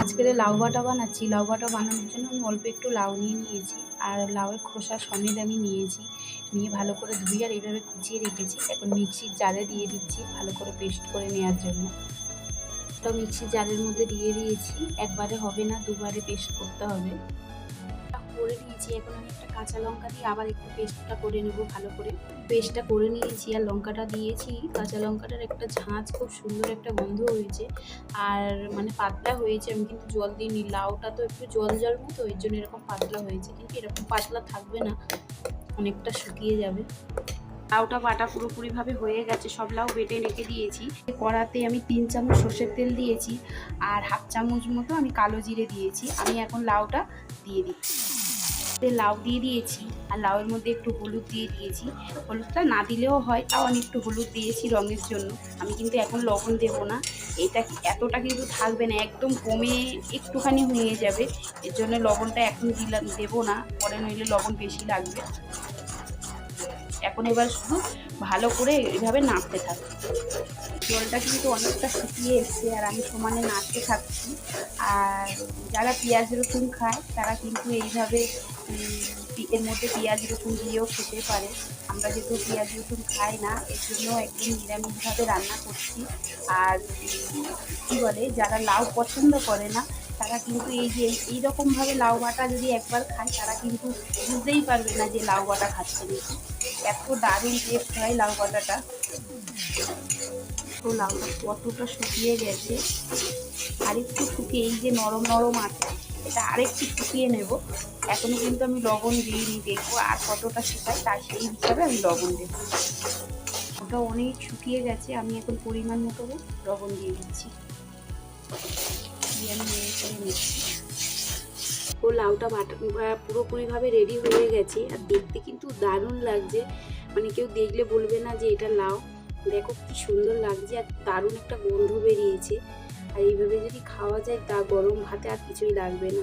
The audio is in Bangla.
আজকে লাউ বাটা বানাচ্ছি। লাউ বাটা বানানোর জন্য আমি অল্প একটু লাউ নিয়েছি আর লাউয়ের খোসা সমেত আমি নিয়েছি। নিয়ে ভালো করে ধুয়ে আর এইভাবে কুচিয়ে রেখেছি। এখন মিক্সির জারে দিয়ে দিচ্ছি ভালো করে পেস্ট করে নেওয়ার জন্য। তো মিক্সির জারের মধ্যে দিয়ে দিয়েছি। একবারে হবে না, দুবারে পেস্ট করতে হবে। করে নিয়েছি। এখন আমি একটা কাঁচা লঙ্কা দিয়ে আবার একটু পেস্টটা করে নেব ভালো করে। পেস্টটা করে নিয়েছি আর লঙ্কাটা দিয়েছি। কাঁচা লঙ্কাটার একটা ঝাঁঝ, খুব সুন্দর একটা গন্ধ হয়েছে। আর মানে পাতলা হয়েছে, আমি কিন্তু জল দিইনি। লাউটা তো একটু জল জল মতো, এর জন্য এরকম পাতলা হয়েছে, কিন্তু এরকম পাতলা থাকবে না, অনেকটা শুকিয়ে যাবে। লাউটা বাটা পুরোপুরিভাবে হয়ে গেছে, সব লাউ বেটে রেখে দিয়েছি। কড়াতে আমি 3 চামচ সর্ষের তেল দিয়েছি আর হাফ চামচ মতো আমি কালো জিরে দিয়েছি। আমি এখন লাউটা দিয়ে দিচ্ছি। লাউ দিয়ে দিয়েছি আর লাউয়ের মধ্যে একটু হলুদ দিয়ে দিয়েছি। হলুদটা না দিলেও হয়, তাও আমি একটু হলুদ দিয়েছি রঙের জন্য। আমি কিন্তু এখন লবণ দেবো না, এটা এতটা কিন্তু থাকবে না, একদম কমে একটুখানি হয়ে যাবে। এর জন্য লবণটা এখন দেবো না, পরে নইলে লবণ বেশি লাগবে। এখন এবার শুধু ভালো করে এইভাবে নাড়তে থাকবে। জলটা কিন্তু অনেকটা শুকিয়ে এসছে আর আমি সমানে নাড়তে থাকছি। আর যারা পেঁয়াজ রসুন খায় তারা কিন্তু এইভাবে এর মধ্যে পেঁয়াজ রসুন দিয়েও খেতে পারে। আমরা যেহেতু পেঁয়াজ রসুন খাই না, এর জন্য একদম নিরামিষভাবে রান্না করছি। আর কী বলে, যারা লাউ পছন্দ করে না তারা কিন্তু এই যে এইরকমভাবে লাউ বাটা যদি একবার খায়, তারা কিন্তু বুঝতেই পারবে না যে লাউ বাটা খাচ্ছে নাকি। এত দারুণ টেস্ট হয় লাউ বাটাটা। তো লাউটা কতটা শুকিয়ে গেছে, আরেকটু শুকিয়ে, এই যে নরম নরম আছে, এটা আরেকটু শুকিয়ে নেব। এখনো কিন্তু আমি লবণ দিইনি, দেখবো আর কতটা শুকায়, তার সেই হিসাবে আমি লবণ দেবো। ওটা অনেক শুকিয়ে গেছে, আমি এখন পরিমাণ মতো লবণ দিয়ে দিচ্ছি। দিয়ে আমি নেড়ে করে নিচ্ছি। ও লাউটা বাটা পুরোপুরিভাবে রেডি হয়ে গেছে আর দেখতে কিন্তু দারুণ লাগছে। মানে কেউ দেখলে বলবে না যে এটা লাউ। দেখো কি সুন্দর লাগছে আর দারুণ একটা গন্ধ বেরিয়েছে। আর এইভাবে যদি খাওয়া যায়, তা গরম ভাতে আর কিছুই লাগবে না।